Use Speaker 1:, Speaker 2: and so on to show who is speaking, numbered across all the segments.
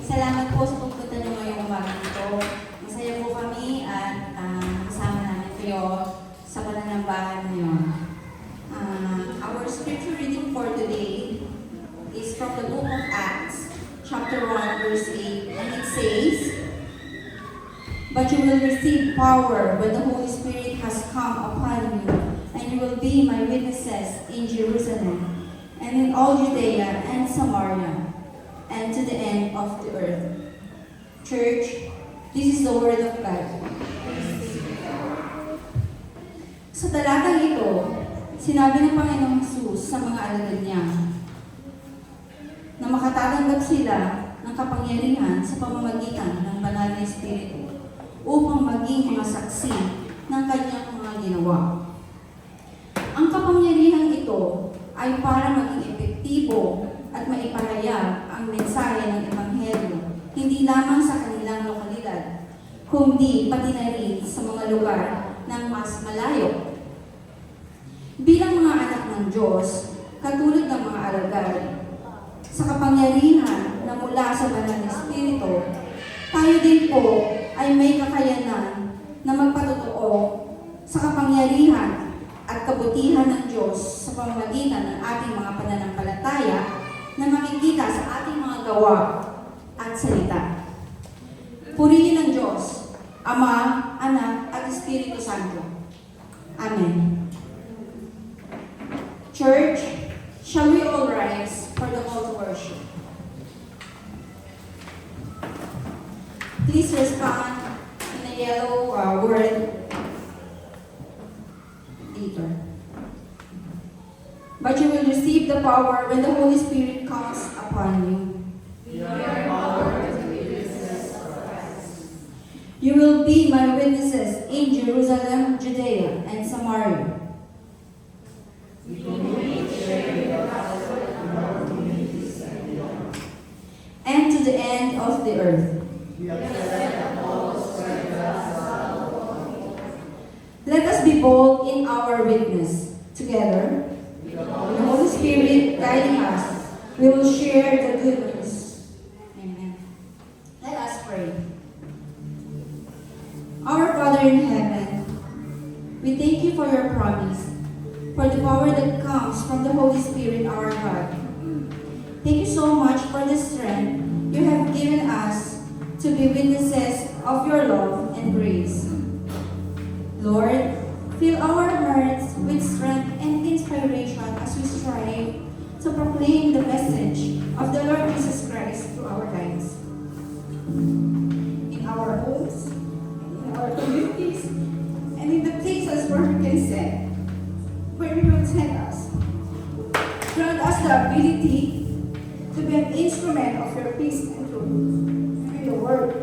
Speaker 1: Salamat po sa pagpunta niyo ngayong umaga nito. Masaya po kami at kasama namin kayo sa pananambahan ngayon. Our scripture reading for today is from the book of Acts, chapter 1, verse 8, and it says, "But you will receive power when the Holy Spirit has come upon you, and you will be my witnesses in Jerusalem, and in all Judea and Samaria, and to the end of the earth." Church, this is the word of God. Sa talatang ito, sinabi ng Panginoong Hesus sa mga alagad niya na makatatanggap sila ng kapangyarihan sa pamamagitan ng banal na Espiritu upang maging mga saksi ng kanyang mga ginawa. Ang kapangyarihang ito ay para maging epektibo at maipahayag ang mensahe ng Ebanghelyo, hindi lamang sa kanilang lokalidad, kundi pati na rin sa mga lugar ng mas malayo. Bilang mga anak ng Diyos, katulad ng mga alagad, sa kapangyarihan na mula sa banal na Espiritu, tayo din po ay may kakayanan na magpatotoo sa kapangyarihan at kabutihan ng Diyos sa pamamagitan ng ating mga pananampalataya na makikita sa ating mga gawa at salita. Purihin ang Diyos, Ama, Anak, at Espiritu Santo. Amen. Church, shall we all rise for the call to worship? Please respond in a yellow word later. But you will receive the power when the Holy Spirit comes upon you. You will be my witnesses in Jerusalem, Judea, and Samaria. And to the end of the earth. Let us be bold in our witness. Together, with the Holy Spirit guiding us, we will share the good news. Amen. Let us pray. Our Father in heaven, we thank you for your promise, for the power that comes from the Holy Spirit, our God. Thank you so much for the strength you have given us to be witnesses of your love and grace. Lord, fill our hearts with strength and inspiration as we strive to proclaim the message of the Lord Jesus Christ to our lives. In our homes, in our communities, and in the places where we can send, where you will send us. Grant us the ability to be an instrument of your peace and truth in the world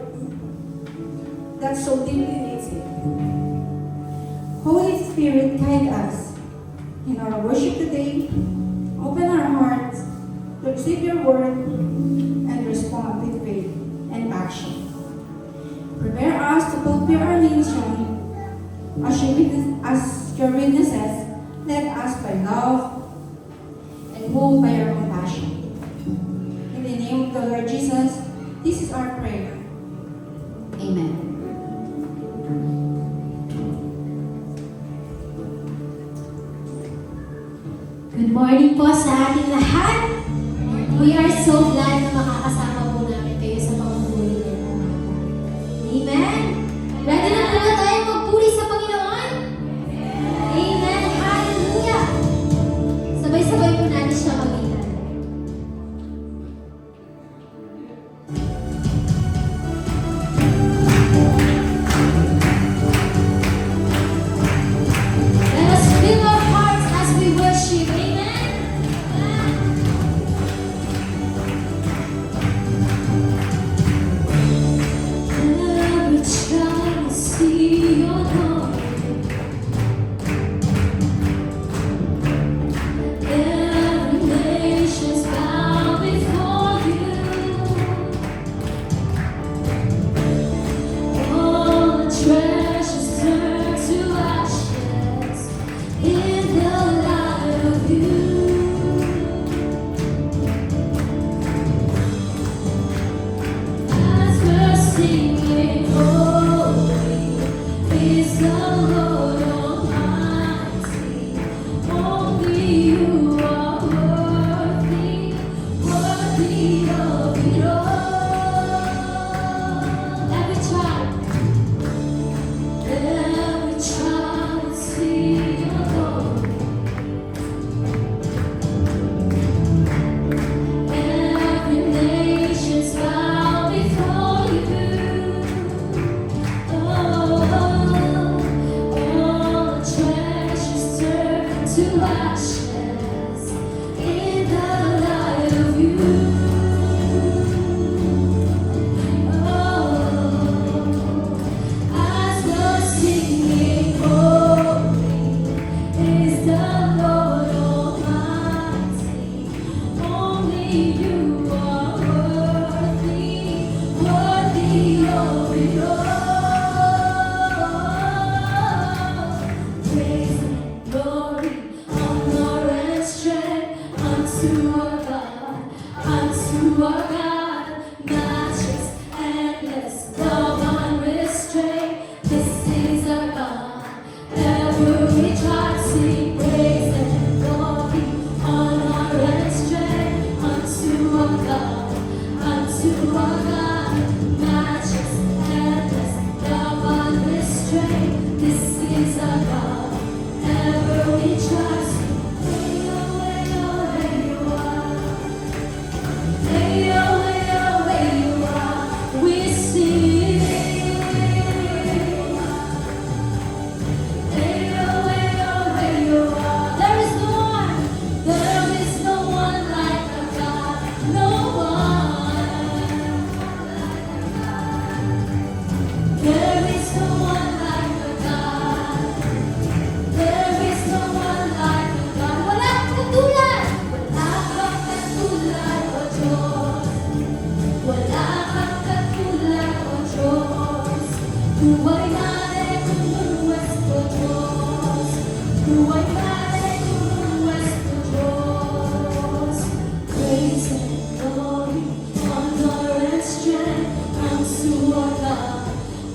Speaker 1: that so deeply needs it. Holy Spirit, guide us in our worship today. Open our hearts to receive your word and respond with faith and action. Prepare us to fulfill our mission as your witnesses, led us by love and moved by your compassion. In the name of the Lord Jesus, this is our prayer. Amen.
Speaker 2: Good morning po sa ating lahat. We are so glad na makakasama po namin kayo sa pagpupuri nito. Amen? Ready na po na tayo magpuri sa Panginoon? Amen. Hallelujah. Sabay-sabay po natin siya maging singing, holy is the Lord Almighty. Only you are worthy, worthy of it all. Every child will sing your glory. Every nation's bow before you. Oh, all the treasures turn to ashes in the light of you. Oh, as we're singing, holy is the Lord Almighty. Only you are worthy, worthy of it all. Praise and glory, honor and strength unto our God, unto our God. Matchless, endless, love unrestrained. This is our God. Ever we try to sing praise and glory, honor and strength unto our God, unto our God. Matchless, endless, love unrestrained. This is our God. Ever we try to sing, hey, oh, hey, oh, hey, you are. Hey, oh, hey, oh, hey, you are. We sing. Hey, oh, hey, oh, hey, you are. There is no one like our God. No one. There is no one like our God. There is no one like our God. Wala kang katulad. Wala kang katulad, O Diyos. Wala kang katulad, O Diyos. Buhay natin kung nuestro Diyos. Buhay natin kung nuestro Diyos. Praise and glory, honor and strength unto our God,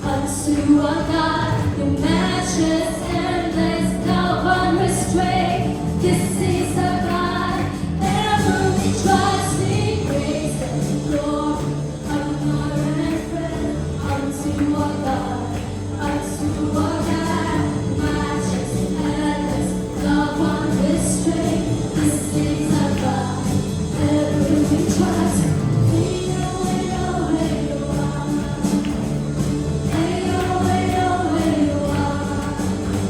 Speaker 2: unto our God. Your matchless, endless, love unrestrained. This is our God. Ever we try to sing praise and glory, honor and strength unto our God, unto our God. Matchless, endless, love unrestrained. This is our God. Ever we try to hey, oh, hey, oh, hey, you are. Hey, oh, hey, oh, hey, you are.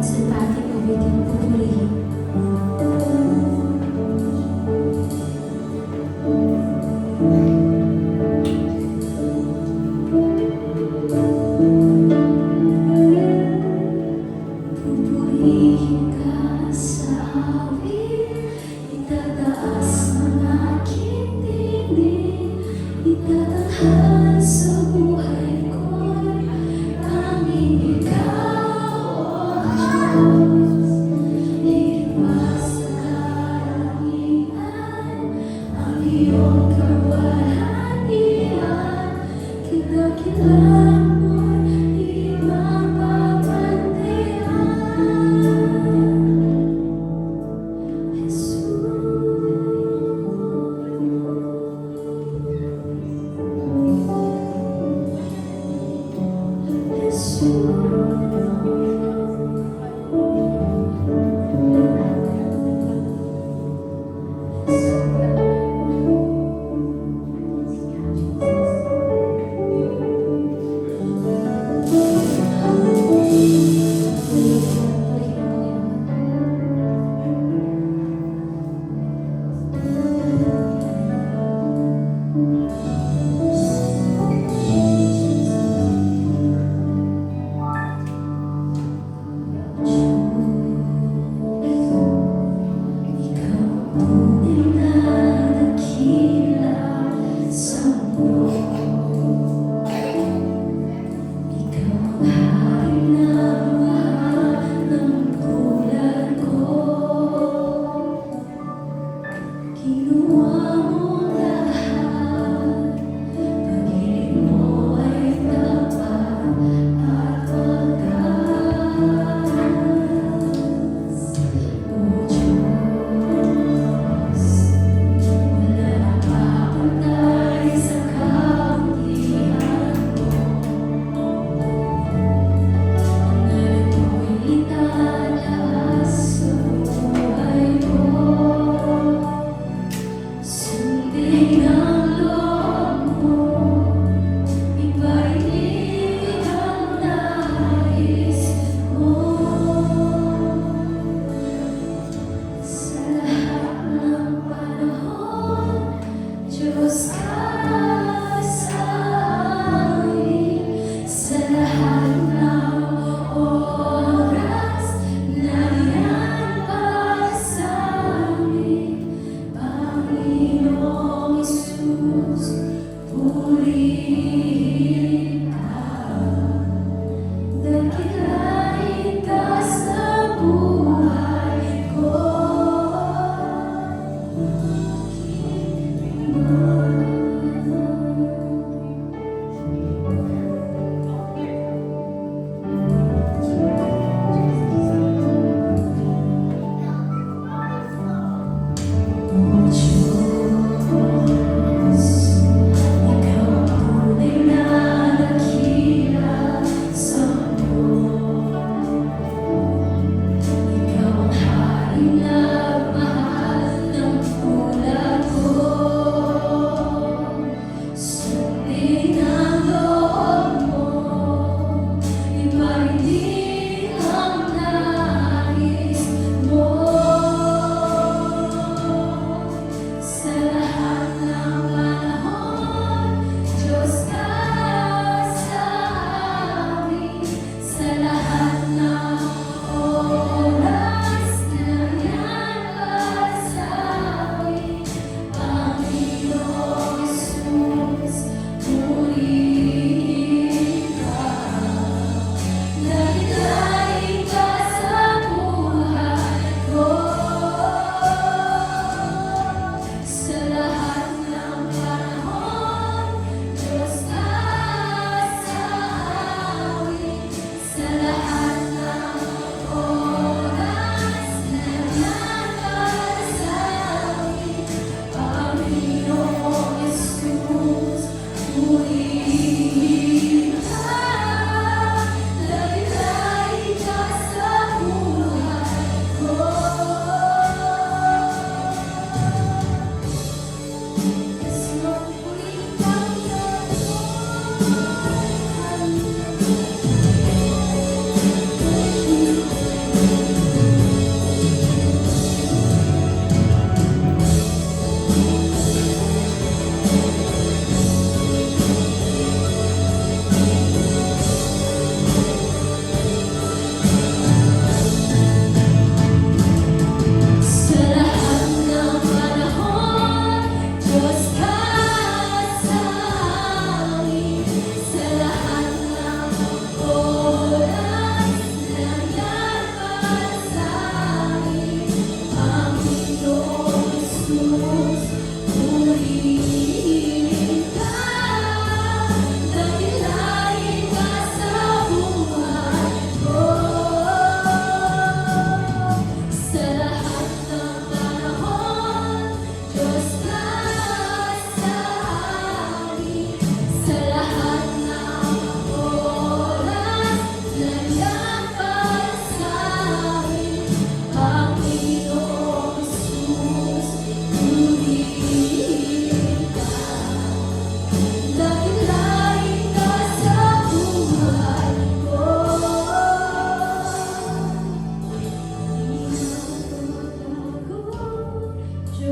Speaker 2: Minsan pa ating awitin pupurihin. Pupurihin ka sa awit, itataas ng aking tinig.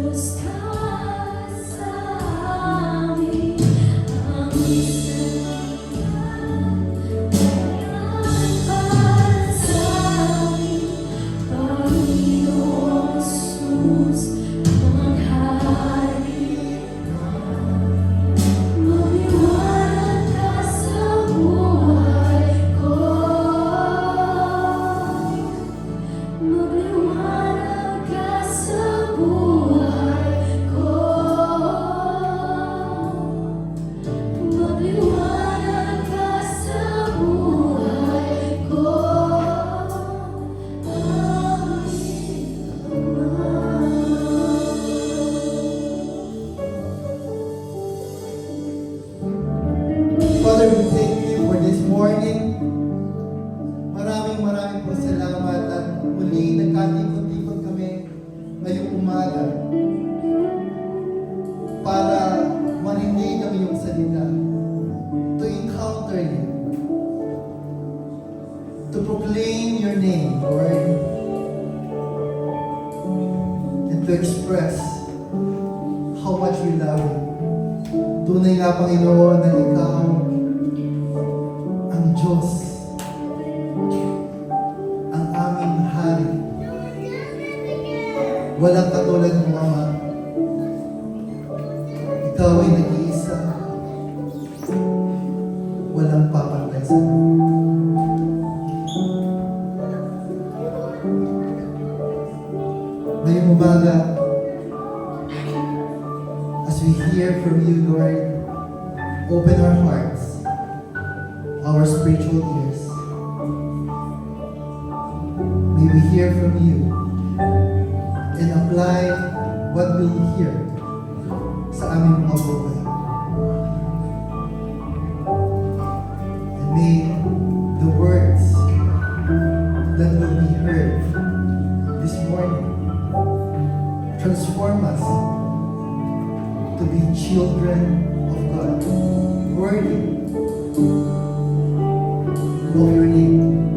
Speaker 2: Diyos ka sa amin, ang isang para sa amin, Panginoong Jesus, ang hari. Maliwanag ka sa buhay ko. Magliwanag ka sa buhay ko. Magliwanag ka sa buhay ko.
Speaker 3: Father, we thank you for this morning. Maraming po salamat at muli nagkatikot-tikot kami ngayong umaga para marinig ang iyong salita, to encounter you, to proclaim your name, Lord, and to express how much we love you. Tunay nga, Panginoon, na Ikaw ang Diyos, ang aming Hari. Walang katulad mo, Ama. Ikaw ay nag-iisa. Walang papantay sa iyo. Ngayong umaga, as we hear from you, Lord, open our hearts, our spiritual ears. May we hear from you and apply what we'll hear sa aming mga buhay. And may the words that will be heard this morning transform us to be children of God, worthy of your name.